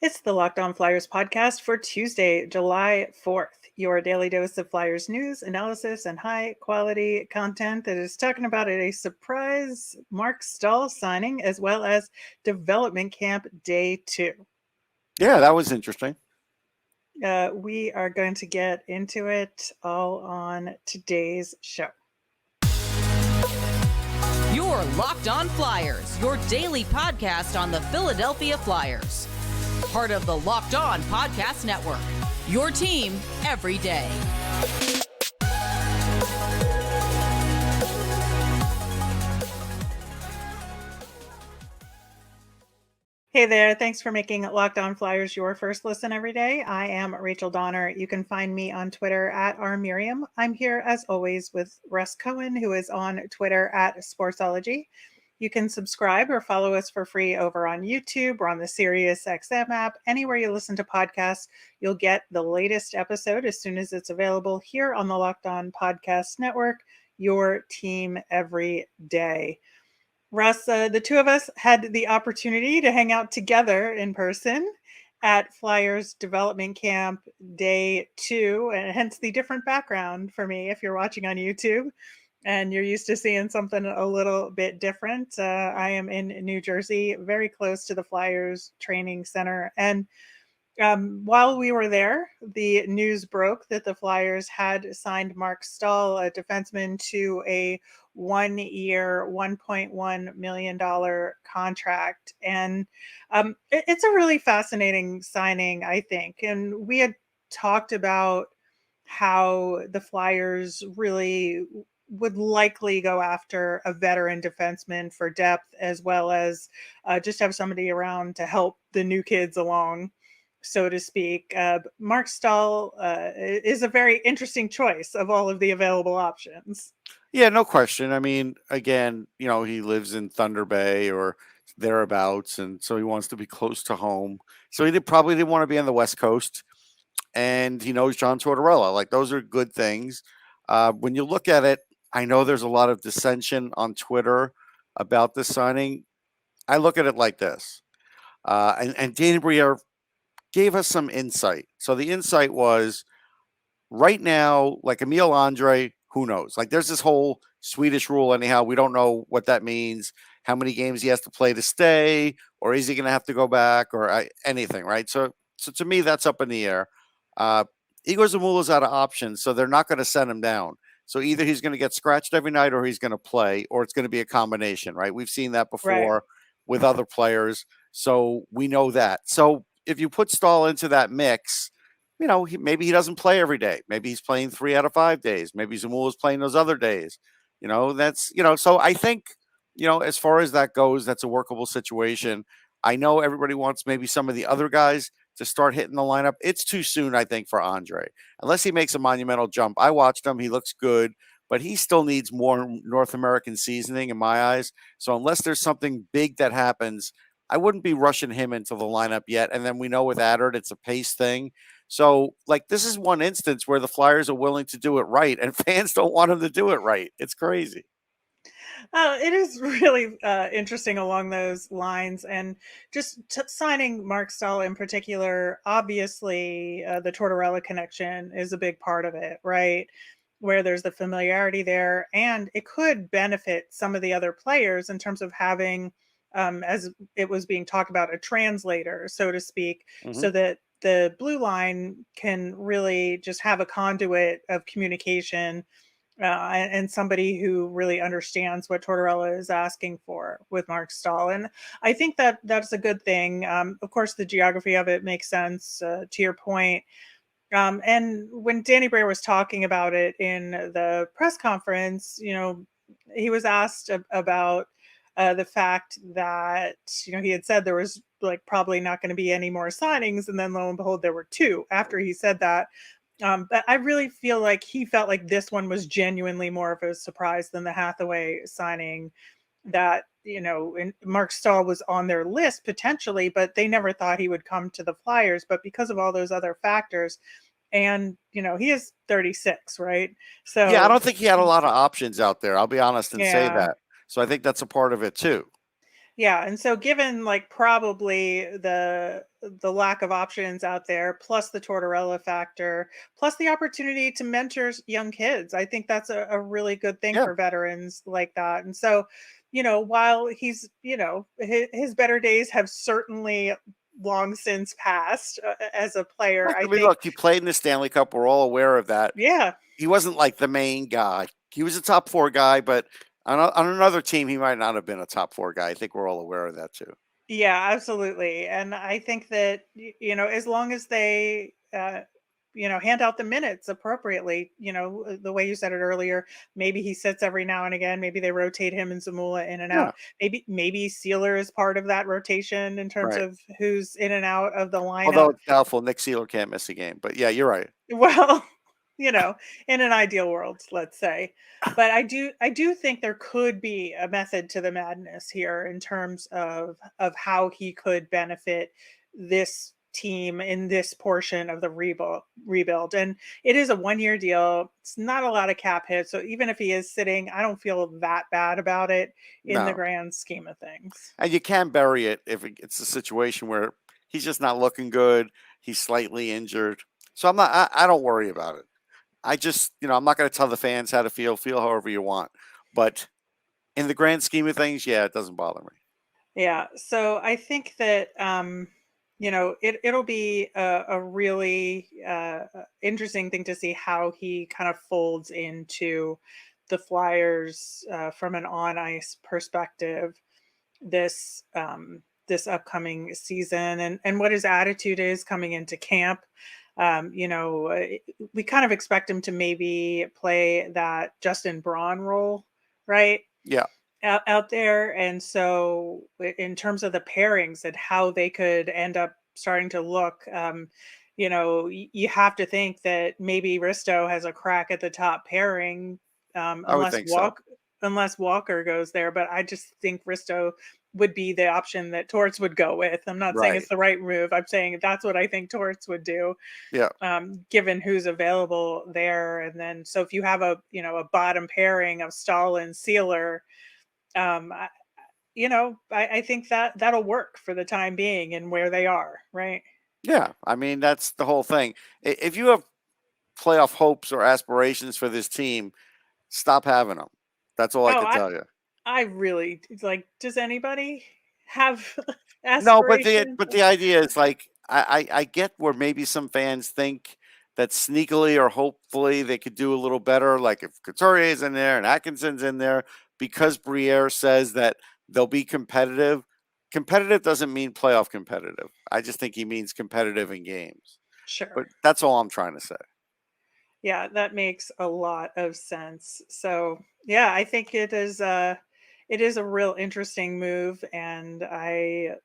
It's the Locked On Flyers podcast for Tuesday, July 4th. Your daily dose of Flyers news, analysis, and high quality content that is talking about a surprise Marc Staal signing as well as development camp day 2. Yeah, that was interesting. We are going to get into it all on today's show. Your Locked On Flyers, your daily podcast on the Philadelphia Flyers. Part of the Locked On Podcast Network, your team every day. Hey there, thanks for making Locked On Flyers your first listen every day. I am Rachel Donner. You can find me on Twitter at rmiriam. I'm here as always with Russ Cohen, who is on Twitter at Sportsology. You can subscribe or follow us for free over on YouTube or on the SiriusXM app. Anywhere you listen to podcasts, you'll get the latest episode as soon as it's available here on the Locked On Podcast Network, your team every day. Russ, the two of us had the opportunity to hang out together in person at Flyers Development Camp Day 2, and hence the different background for me if you're watching on YouTube and you're used to seeing something a little bit different. I am in New Jersey, very close to the Flyers training center. And while we were there, the news broke that the Flyers had signed Marc Staal, a defenseman, to a 1-year, $1.1 million contract. And it's a really fascinating signing, I think. And we had talked about how the Flyers really would likely go after a veteran defenseman for depth, as well as just have somebody around to help the new kids along, so to speak. Marc Staal is a very interesting choice of all of the available options. Yeah, no question. I mean, again, he lives in Thunder Bay or thereabouts, and so he wants to be close to home. So he probably didn't want to be on the West Coast, and he knows John Tortorella. Like, those are good things. When you look at it, I know there's a lot of dissension on Twitter about this signing. I look at it like this, and Danny Briere gave us some insight. So the insight was, right now, like Emil Andrae, who knows? Like, there's this whole Swedish rule anyhow. We don't know what that means, how many games he has to play to stay, or is he going to have to go back, or anything, right? So to me, that's up in the air. Igor Zamula's out of options, so they're not going to send him down. So either he's going to get scratched every night, or he's going to play, or it's going to be a combination, right? We've seen that before with other players, so we know that. So if you put Staal into that mix, maybe he doesn't play every day. Maybe he's playing 3 out of 5 days. Maybe Zamula's playing those other days. So I think, as far as that goes, that's a workable situation. I know everybody wants maybe some of the other guys to start hitting the lineup. It's too soon, I think, for Andrae. Unless he makes a monumental jump. I watched him. He looks good, but he still needs more North American seasoning in my eyes. So unless there's something big that happens, I wouldn't be rushing him into the lineup yet. And then we know with Adert, it's a pace thing. So, this is one instance where the Flyers are willing to do it right, and fans don't want them to do it right. It's crazy. It is really interesting along those lines. And just signing Marc Staal in particular, obviously the Tortorella connection is a big part of it, right? Where there's the familiarity there, and it could benefit some of the other players in terms of having, as it was being talked about, a translator, so to speak, so that the blue line can really just have a conduit of communication and somebody who really understands what Tortorella is asking for with Marc Staal. And I think that that's a good thing. Of course, the geography of it makes sense, to your point. And when Danny Briere was talking about it in the press conference, he was asked about the fact that, he had said there was probably not going to be any more signings. And then lo and behold, there were 2 after he said that. But I really feel like he felt like this one was genuinely more of a surprise than the Hathaway signing, that, Marc Staal was on their list potentially, but they never thought he would come to the Flyers. But because of all those other factors, and, he is 36, right? So yeah, I don't think he had a lot of options out there. I'll be honest and say yeah. that. So I think that's a part of it too. Yeah, and so given like probably the lack of options out there, plus the Tortorella factor, plus the opportunity to mentor young kids, I think that's a really good thing Yeah, for veterans like that. And so, while he's, his better days have certainly long since passed as a player, look, I I mean, think, look, he played in the Stanley Cup. We're all aware of that. yeah, He wasn't like the main guy. He was a top four guy, but on another team, he might not have been a top four guy. I think we're all aware of that too. yeah, absolutely. And I think that, as long as they, hand out the minutes appropriately, the way you said it earlier, maybe he sits every now and again. Maybe they rotate him and Zamula in and Yeah, out. Maybe Sealer is part of that rotation in terms right. of who's in and out of the Although lineup. it's doubtful, Nick Sealer can't miss a game. But yeah, you're right. Well, in an ideal world, let's say. But I do think there could be a method to the madness here in terms of how he could benefit this team in this portion of the rebuild. And it is a 1-year deal. It's not a lot of cap hit. So even if he is sitting, I don't feel that bad about it in the No, grand scheme of things. and you can bury it if it's a situation where he's just not looking good. He's slightly injured, so I'm not. I don't worry about it. I just, I'm not going to tell the fans how to feel. Feel however you want, but in the grand scheme of things, yeah, it doesn't bother me. Yeah, so I think that it'll be a really interesting thing to see how he kind of folds into the Flyers from an on ice perspective this upcoming season, and what his attitude is coming into camp. We kind of expect him to maybe play that Justin Braun role, right? Yeah, Out there. And so, in terms of the pairings and how they could end up starting to look, you have to think that maybe Risto has a crack at the top pairing, I would think so. unless Walker goes there. But I just think Risto would be the option that Torts would go with. I'm not saying Right. it's the right move. I'm saying that's what I think Torts would do, Yeah. given who's available there. And then, so if you have a bottom pairing of Stahl and Sealer, I, I think that that'll work for the time being and where they are, right? Yeah. I mean, that's the whole thing. If you have playoff hopes or aspirations for this team, stop having them. That's all I Oh, can tell you. I really like. Does anybody have No, but aspirations? the idea is like I get where maybe some fans think that sneakily or hopefully they could do a little better, like if Couturier's in there and Atkinson's in there, because Briere says that they'll be competitive. Competitive doesn't mean playoff competitive. I just think he means competitive in games. Sure. But that's all I'm trying to say. Yeah, that makes a lot of sense. So, yeah, I think it is a real interesting move, and I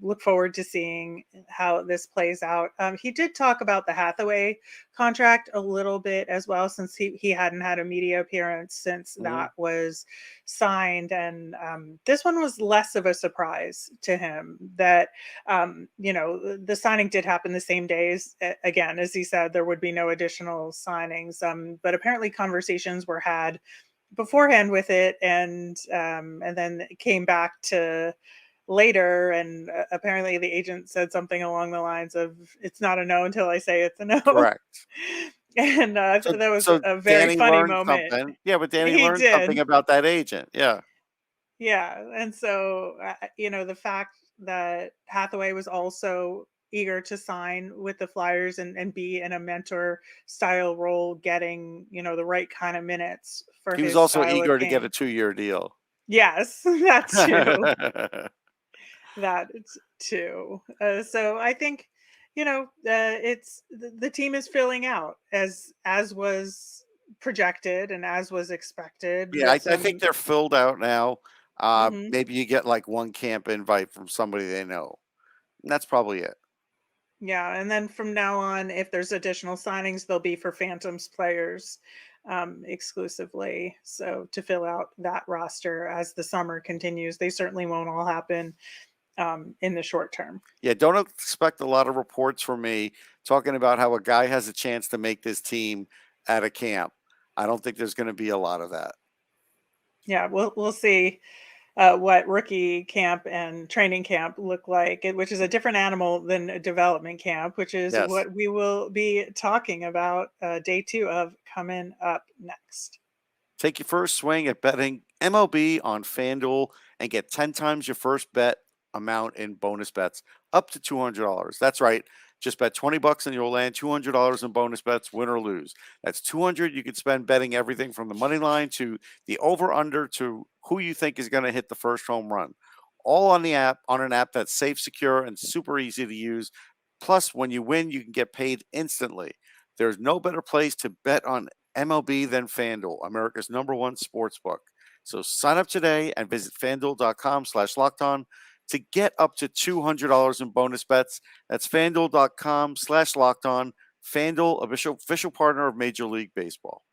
look forward to seeing how this plays out. He did talk about the Hathaway contract a little bit as well, since he hadn't had a media appearance since Mhm. that was signed, and this one was less of a surprise to him. That the signing did happen the same days. Again, as he said, there would be no additional signings, but apparently conversations were had beforehand with it, and then it came back to later, and apparently the agent said something along the lines of, it's not a no until I say it's a no. Correct. And So that was so a very Danny funny learned moment. something. Yeah, but Danny He learned something did. about that agent. Yeah. Yeah, and so the fact that Hathaway was also eager to sign with the Flyers and be in a mentor style role, getting the right kind of minutes for He was his also style of eager to get a game. 2-year deal. Yes, that too. That too. So I think it's the team is filling out as was projected and as was expected Yeah, with I think some. they're filled out now. Mhm. Maybe you get like one camp invite from somebody they know. And that's probably it. Yeah, and then from now on, if there's additional signings, they'll be for Phantoms players exclusively. So to fill out that roster as the summer continues, they certainly won't all happen in the short term. Yeah, don't expect a lot of reports from me talking about how a guy has a chance to make this team at a camp. I don't think there's going to be a lot of that. Yeah, we'll see. what rookie camp and training camp look like, which is a different animal than a development camp, which is Yes. what we will be talking about day 2 of coming up next. Take your first swing at betting MLB on FanDuel and get 10 times your first bet amount in bonus bets up to $200. That's right. Just bet $20 and you'll land $200 in bonus bets, win or lose. That's 200 you could spend betting everything from the money line to the over under to who you think is going to hit the first home run. All on the app, on an app that's safe, secure, and super easy to use. Plus, when you win, you can get paid instantly. There's no better place to bet on MLB than FanDuel, America's #1 sportsbook. So sign up today and visit FanDuel.com/lockedon to get up to $200 in bonus bets. That's FanDuel.com/lockedon. FanDuel, official partner of Major League Baseball.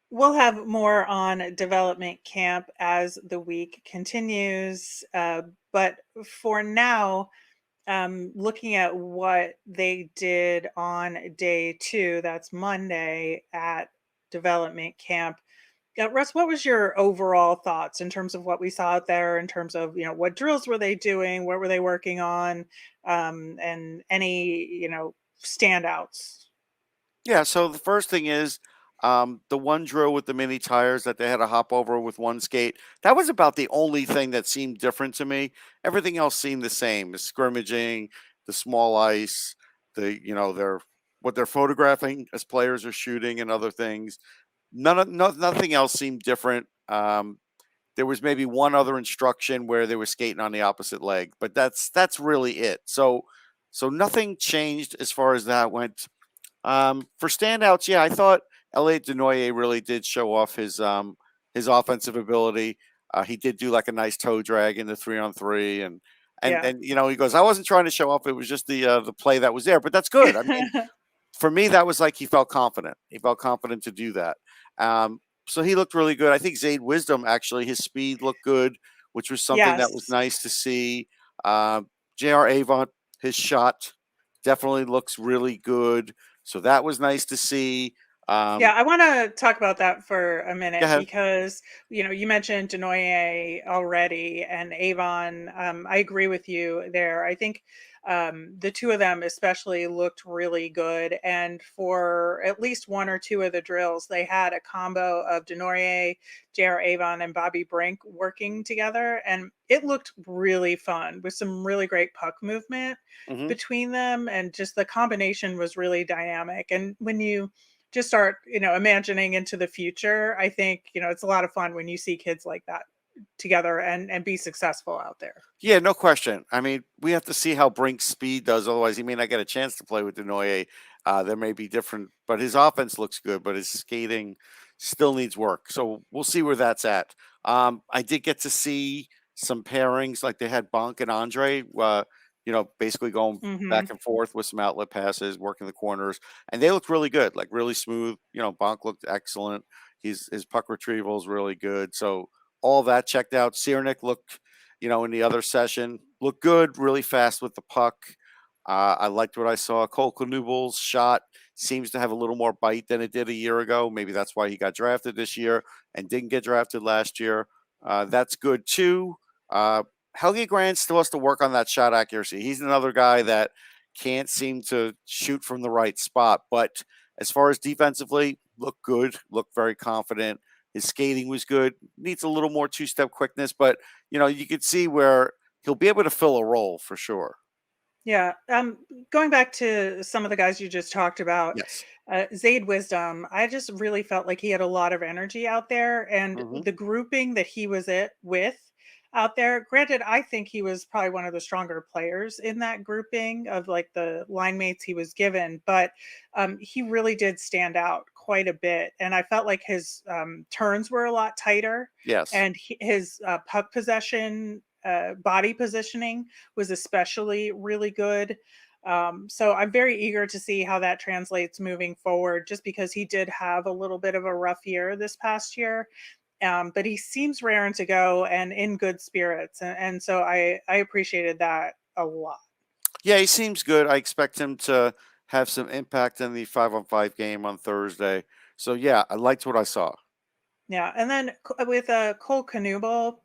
We'll have more on development camp as the week continues. But for now, looking at what they did on day 2, that's Monday at development camp. Russ, what was your overall thoughts in terms of what we saw out there, in terms of, what drills were they doing? What were they working on? And any, standouts? Yeah, so the first thing is the one drill with the mini tires that they had to hop over with one skate. That was about the only thing that seemed different to me. Everything else seemed the same: the scrimmaging, the small ice, their what they're photographing as players are shooting and other things. Nothing else seemed different. There was maybe one other instruction where they were skating on the opposite leg, but that's really it. So nothing changed as far as that went. For standouts, yeah, I thought Elliot Denoyer really did show off his offensive ability. He did do like a nice toe drag in the 3-on-3, and Yeah. he goes, I wasn't trying to show off. It was just the play that was there, but that's good. I mean, for me, that was like he felt confident. He felt confident to do that. So he looked really good. I think Zayde Wisdom, actually, his speed looked good, which was something that was Yes. nice to see. JR Avon, his shot definitely looks really good. So that was nice to see. Yeah, I want to talk about that for a Go minute ahead. because, you mentioned Denoyer already and Avon. I agree with you there. I think the two of them especially looked really good. And for at least one or two of the drills, they had a combo of Denoyer, JR Avon, and Bobby Brink working together. And it looked really fun with some really great puck movement Hmm. between them. And just the combination was really dynamic. And when you just start, imagining into the future, I think, it's a lot of fun when you see kids like that together and be successful out there. Yeah, no question. I mean, we have to see how Brink's speed does. Otherwise, he may not get a chance to play with Denoyer. There may be different, but his offense looks good, but his skating still needs work. So we'll see where that's at. I did get to see some pairings, like they had Bonk and Andre, basically going Hmm. back and forth with some outlet passes, working the corners, and they looked really good, like really smooth. Bonk looked excellent. His puck retrieval is really good. So all that checked out. Ciernik looked, in the other session, looked good, really fast with the puck. I liked what I saw. Cole Knuble's shot seems to have a little more bite than it did a year ago. Maybe that's why he got drafted this year and didn't get drafted last year. That's good too. Helge Grans still has to work on that shot accuracy. He's another guy that can't seem to shoot from the right spot. But as far as defensively, looked good, looked very confident. His skating was good. Needs a little more two-step quickness, but you could see where he'll be able to fill a role for sure. Yeah. Going back to some of the guys you just talked about, Yes. Zayde Wisdom, I just really felt like he had a lot of energy out there, and Hmm. the grouping that he was with out there. Granted, I think he was probably one of the stronger players in that grouping of like the line mates he was given, but he really did stand out quite a bit, and I felt like his turns were a lot tighter, Yes. and his puck possession. Body positioning was especially really good. So I'm very eager to see how that translates moving forward, just because he did have a little bit of a rough year this past year. But he seems raring to go and in good spirits. And so I appreciated that a lot. Yeah, he seems good. I expect him to have some impact in the 5-on-5 game on Thursday. So yeah, I liked what I saw. Yeah. And then with Cole Knuble,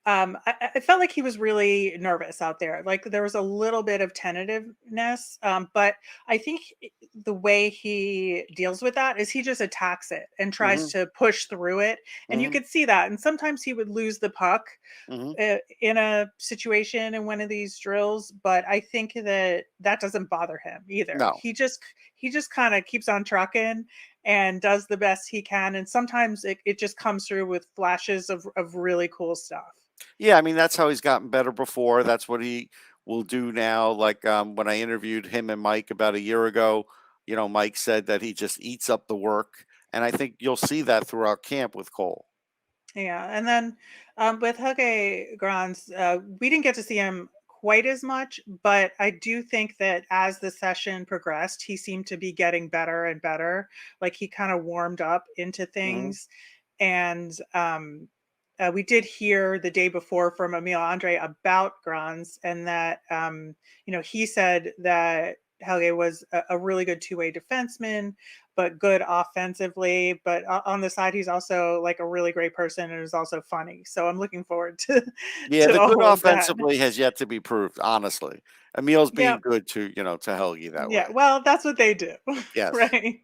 I felt like he was really nervous out there. Like there was a little bit of tentativeness, but I think the way he deals with that is he just attacks it and tries Hmm. to push through it, and you Hmm. could see that. And sometimes he would lose the puck Hmm. in a situation in one of these drills, but I think that that doesn't bother him either. No. He just kind of keeps on trucking and does the best he can, and sometimes it just comes through with flashes of really cool stuff. Yeah, I mean that's how he's gotten better before. That's what he will do now. Like when I interviewed him and Mike about a year ago, Mike said that he just eats up the work, and I think you'll see that throughout camp with Cole. Yeah, and then with Helge Grans, we didn't get to see him quite as much, but I do think that as the session progressed, he seemed to be getting better and better. Like he kind of warmed up into Hmm. things, and we did hear the day before from Emil Andrae about Grans, and that he said that Helge was a really good two-way defenseman, but good offensively. But on the side, he's also like a really great person and is also funny. So I'm looking forward to Yeah, to the good all of that. offensively has yet to be proved. Honestly, Emil's being Yeah, good to Helgi that yeah. way. Well, that's what they do, Yes. right?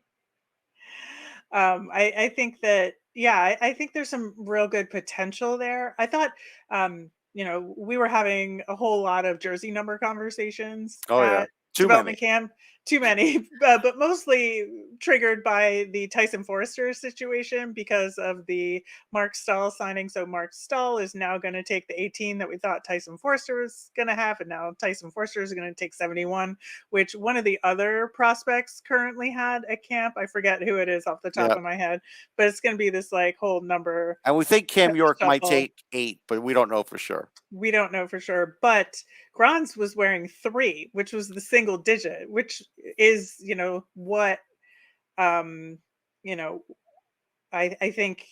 I think that yeah, I think there's some real good potential there. I thought we were having a whole lot of jersey number conversations Oh yeah. at Too many. development camp, too many, but mostly triggered by the Tyson Forster situation because of the Marc Staal signing. So Marc Staal is now going to take the 18 that we thought Tyson Forster was going to have, and now Tyson Forster is going to take 71, which one of the other prospects currently had at camp. I forget who it is off the top Yeah. of my head, but it's going to be this like whole number And we think Cam York might shuffle. take 8, but we don't know for sure. We don't know for sure, but Grans was wearing 3, which was the single digit, which is, what, um, you know, I think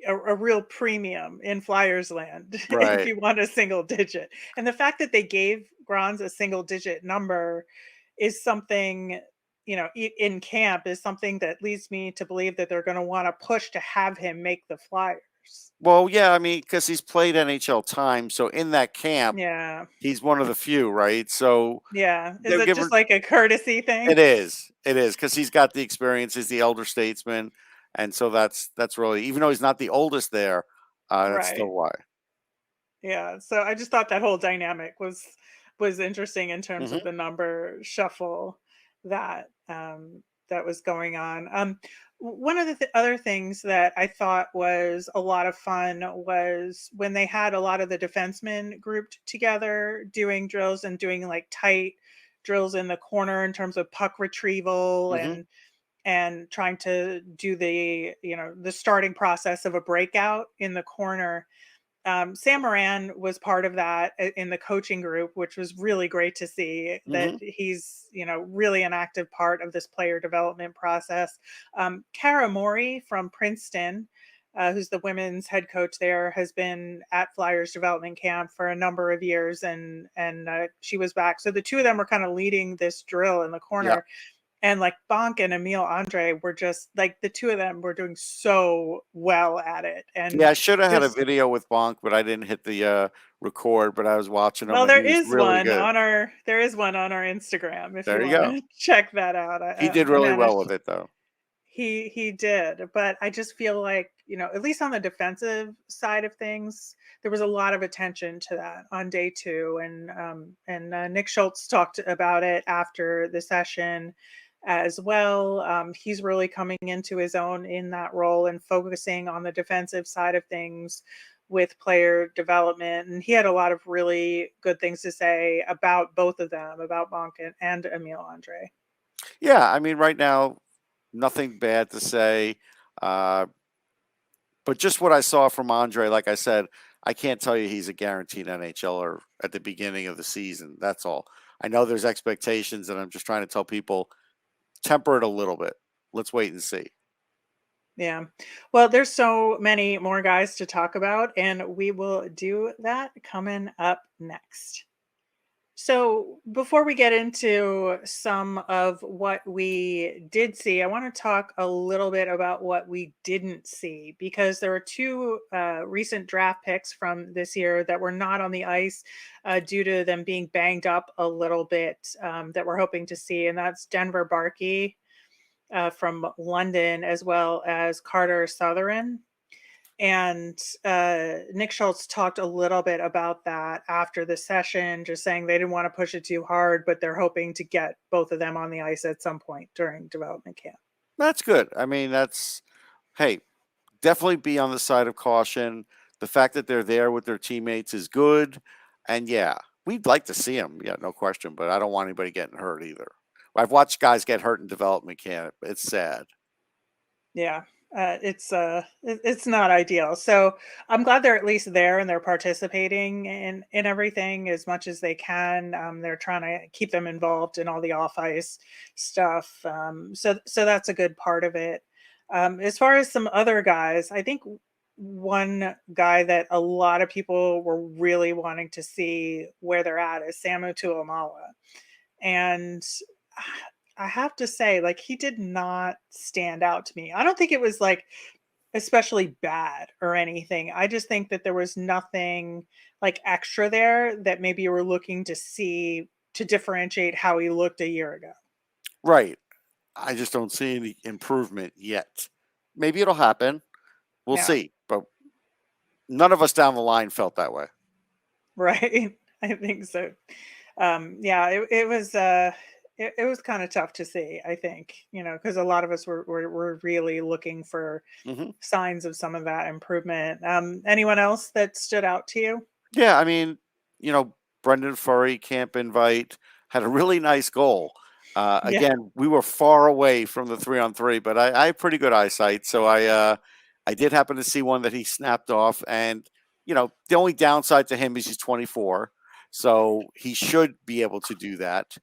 a real premium in Flyers land if Right. you want a single digit. And the fact that they gave Grans a single digit number is something, in camp is something that leads me to believe that they're going to want to push to have him make the Flyers. Well, yeah, I mean, because he's played NHL time, so in that camp, Yeah. he's one of the few, right? So Yeah. Is they're it giving just like a courtesy it thing? is, it is, because he's got the experience. He's the elder statesman, and so that's really, even though he's not the oldest there, that's still Right. why. Yeah. So I just thought that whole dynamic was interesting in terms of Hmm. the number shuffle that that was going on. One of the other things that I thought was a lot of fun was when they had a lot of the defensemen grouped together doing drills and doing like tight drills in the corner in terms of puck retrieval Hmm. and trying to do the starting process of a breakout in the corner. Sam Moran was part of that in the coaching group, which was really great to see that Hmm. he's, really an active part of this player development process. Kara Mori from Princeton, who's the women's head coach there, has been at Flyers development camp for a number of years, and she was back. So the two of them were kind of leading this drill in the Yeah. corner, and like Bonk and Emil Andrae were just like the two of them were doing so well at it. Yeah, And I should have had a just video with Bonk, but I didn't hit the record. But I was watching him, well, and he was really good. there is one on our Instagram if you There you want go. to check that out. He did I really well managed with it, though. he did, but I just feel like, at least on the defensive side of things, there was a lot of attention to that on day 2, and Nick Schultz talked about it after the session as well. He's really coming into his own in that role and focusing on the defensive side of things with player development, and he had a lot of really good things to say about both of them, about Bonk and Emil Andrae. Yeah, I mean, right now, nothing bad to say. Uh, but just what I saw from Andre, like I said, I can't tell you he's a guaranteed NHLer at the beginning of the season. That's all. I know there's expectations, and I'm just trying to tell people temper it a little bit. Let's wait and see. Yeah. Well, there's so many more guys to talk about, and we will do that coming up next. So before we get into some of what we did see, I want to talk a little bit about what we didn't see because there were two recent draft picks from this year that were not on the ice due to them being banged up a little bit that we're hoping to see, and that's Denver Barkey from London as well as Carter Sutherland. And Nick Schultz talked a little bit about that after the session, just saying they didn't want to push it too hard, but they're hoping to get both of them on the ice at some point during development camp. That's good. I mean, hey, definitely be on the side of caution. The fact that they're there with their teammates is good. And yeah, we'd like to see them. Yeah, no question. But I don't want anybody getting hurt either. I've watched guys get hurt in development camp. It's sad. Yeah. It's not ideal. So I'm glad they're at least there and they're participating in everything as much as they can. They're trying to keep them involved in all the off ice stuff. So that's a good part of it. As far as some other guys, I think one guy that a lot of people were really wanting to see where they're at is Samy Tuomaala. And I have to say, like, he did not stand out to me. I don't think it was like especially bad or anything. I just think that there was nothing like extra there that maybe you were looking to see to differentiate how he looked a year ago. Right. I just don't see any improvement yet. Maybe it'll happen. We'll see. But none of us down the line felt that way. Right. I think so. It was kind of tough to see, I think, because a lot of us were really looking for signs of some of that improvement. Anyone else that stood out to you? Yeah, I mean, Brendan Furry, camp invite, had a really nice goal. Again, we were far away from the 3-on-3, but I have pretty good eyesight, so I did happen to see one that he snapped off, and the only downside to him is he's 24, so he should be able to do that.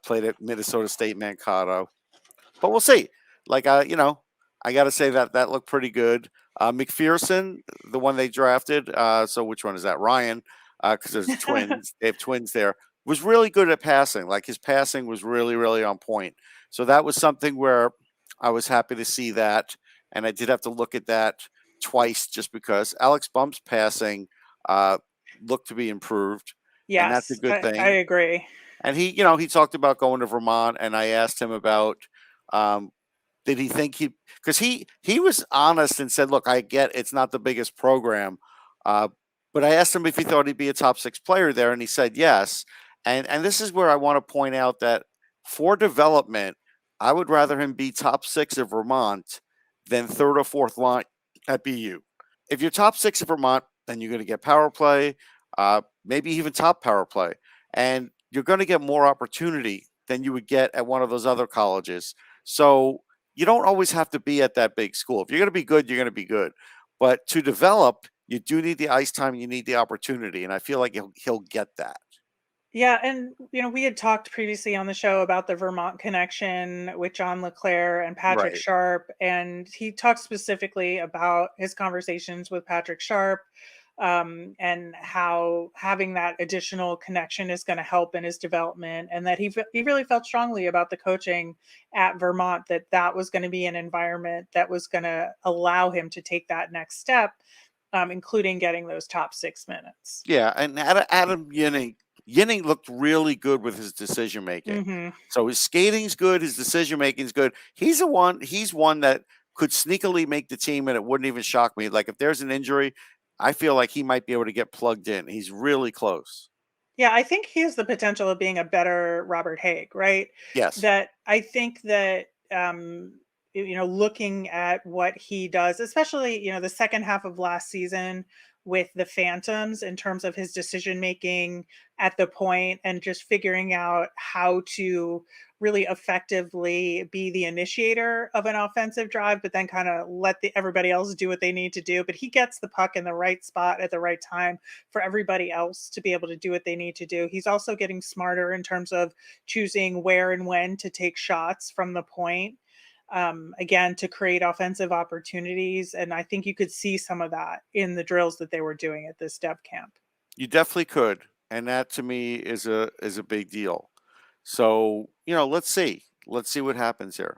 Played at Minnesota State Mankato, but we'll see. Like I got to say that looked pretty good. McPherson, the one they drafted. So which one is that? Ryan, because there's twins. They have twins there. Was really good at passing. Like his passing was really, really on point. So that was something where I was happy to see that, and I did have to look at that twice just because Alex Bump's passing looked to be improved. Yes, and that's a good thing. I agree. And he talked about going to Vermont, and I asked him about, did he think because he was honest and said, look, I get it's not the biggest program, but I asked him if he thought he'd be a top 6 player there, and he said yes. And this is where I want to point out that for development, I would rather him be top 6 at Vermont than 3rd or 4th line at BU. If you're top 6 at Vermont, then you're going to get power play, maybe even top power play. And you're going to get more opportunity than you would get at one of those other colleges. So you don't always have to be at that big school. If you're going to be good, you're going to be good. But to develop, you do need the ice time. You need the opportunity. And I feel like he'll get that. Yeah. And, we had talked previously on the show about the Vermont connection with John LeClaire and Patrick Sharp. And he talked specifically about his conversations with Patrick Sharp, and how having that additional connection is going to help in his development, and that he really felt strongly about the coaching at Vermont, that was going to be an environment that was going to allow him to take that next step, including getting those top 6 minutes. Yeah, and Adam Yinning looked really good with his decision making. So his skating's good, his decision making's good. He's one that could sneakily make the team, and it wouldn't even shock me. Like if there's an injury, I feel like he might be able to get plugged in. He's really close. Yeah, I think he has the potential of being a better Robert Haig, right? Yes. That I think that, looking at what he does, especially, the second half of last season with the Phantoms in terms of his decision making at the point and just figuring out how to really effectively be the initiator of an offensive drive, but then kind of let everybody else do what they need to do. But he gets the puck in the right spot at the right time for everybody else to be able to do what they need to do. He's also getting smarter in terms of choosing where and when to take shots from the point, again, to create offensive opportunities. And I think you could see some of that in the drills that they were doing at this depth camp. You definitely could. and that to me is a big deal. So let's see what happens here.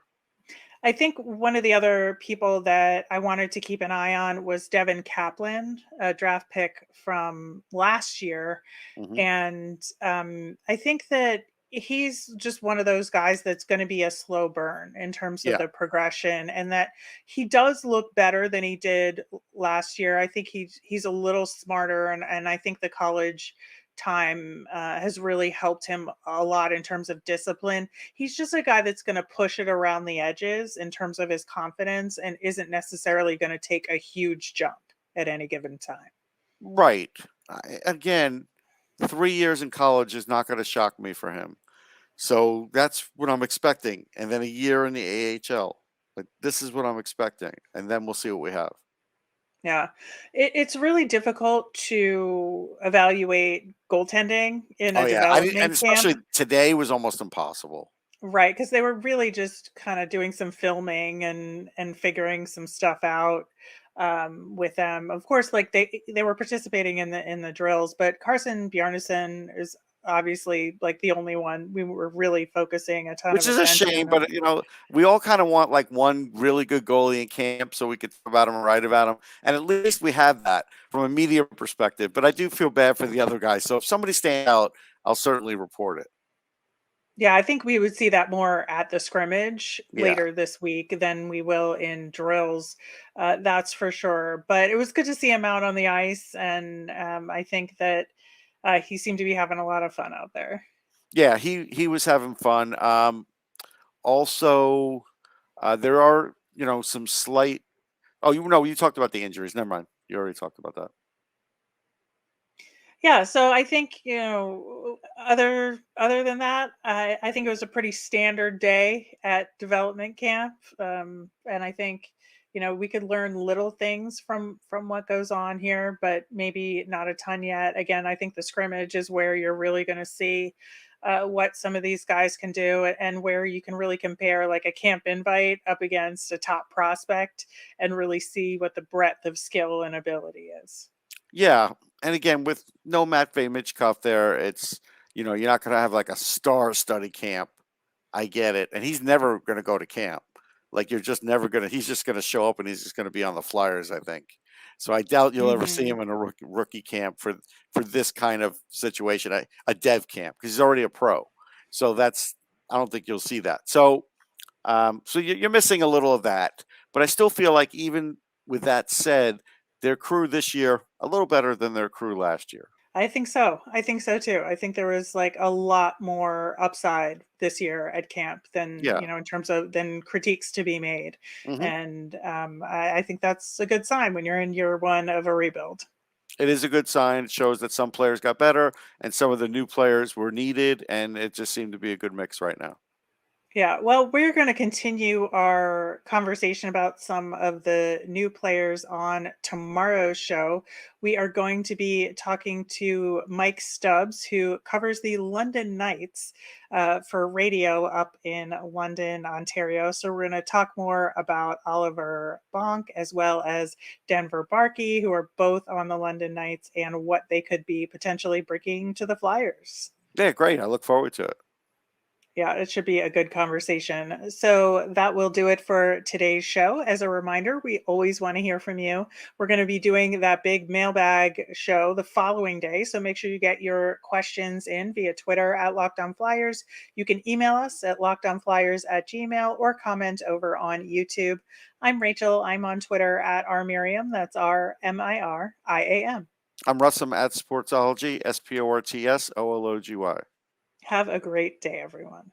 I think one of the other people that I wanted to keep an eye on was Devin Kaplan, a draft pick from last year. Hmm. And I think that he's just one of those guys that's going to be a slow burn in terms of Yeah, the progression, and that he does look better than he did last year. I think he's a little smarter, and I think the college time has really helped him a lot in terms of discipline. He's just a guy that's going to push it around the edges in terms of his confidence and isn't necessarily going to take a huge jump at any given time. right. Again, 3 years in college is not going to shock me for him. So that's what I'm expecting. And then a year in the AHL. Like, this is what I'm expecting. And then we'll see what we have. Yeah, it's really difficult to evaluate goaltending in Oh a yeah, and development camp, especially today was almost impossible. right? Because they were really just kind of doing some filming and figuring some stuff out with them. Of course, like they were participating in the drills, but Carson Bjarnason is obviously like the only one we were really focusing a ton Which of is a attention shame, on. but we all kind of want like one really good goalie in camp so we could talk about him and write about him. And at least we have that from a media perspective. But I do feel bad for the other guys. So if somebody stands out, I'll certainly report it. Yeah, I think we would see that more at the scrimmage Yeah. later this week than we will in drills. That's for sure. But it was good to see him out on the ice, and I think that he seemed to be having a lot of fun out there. Yeah, he was having fun. Also, there are, some slight. Oh, you talked about the injuries. Never mind. You already talked about that. Yeah, so I think, other than that, I think it was a pretty standard day at development camp, and I think we could learn little things from what goes on here, but maybe not a ton yet. Again, I think the scrimmage is where you're really going to see what some of these guys can do, and where you can really compare like a camp invite up against a top prospect and really see what the breadth of skill and ability is. Yeah, and again, with no Matvey Michkov there, it's you're not going to have like a star study camp. I get it, and he's never going to go to camp. Like, you're just never going to. He's just going to show up, and he's just going to be on the Flyers, I think. So I doubt you'll ever see Hmm. him in a rookie camp for this kind of situation, a dev camp, because he's already a pro. So I don't think you'll see that. So so you're missing a little of that, but I still feel like even with that said, their crew this year a little better than their crew last year. I think so. I think so too. I think there was like a lot more upside this year at camp than, Yeah. in terms of than critiques to be made. Hmm. And I think that's a good sign when you're in year one of a rebuild. It is a good sign. It shows that some players got better and some of the new players were needed, and it just seemed to be a good mix right now. Yeah, well, we're going to continue our conversation about some of the new players on tomorrow's show. We are going to be talking to Mike Stubbs, who covers the London Knights for radio up in London, Ontario. So we're going to talk more about Oliver Bonk as well as Denver Barkey, who are both on the London Knights, and what they could be potentially bringing to the Flyers. Yeah, great. I look forward to it. Yeah, it should be a good conversation. So that will do it for today's show. As a reminder, we always want to hear from you. We're going to be doing that big mailbag show the following day. So make sure you get your questions in via Twitter at Locked On Flyers. You can email us at lockedonflyers@gmail.com or comment over on YouTube. I'm Rachel. I'm on Twitter at rmiriam. That's RMIRIAM. I'm Russum at Sportsology, SPORTSOLOGY. Have a great day, everyone.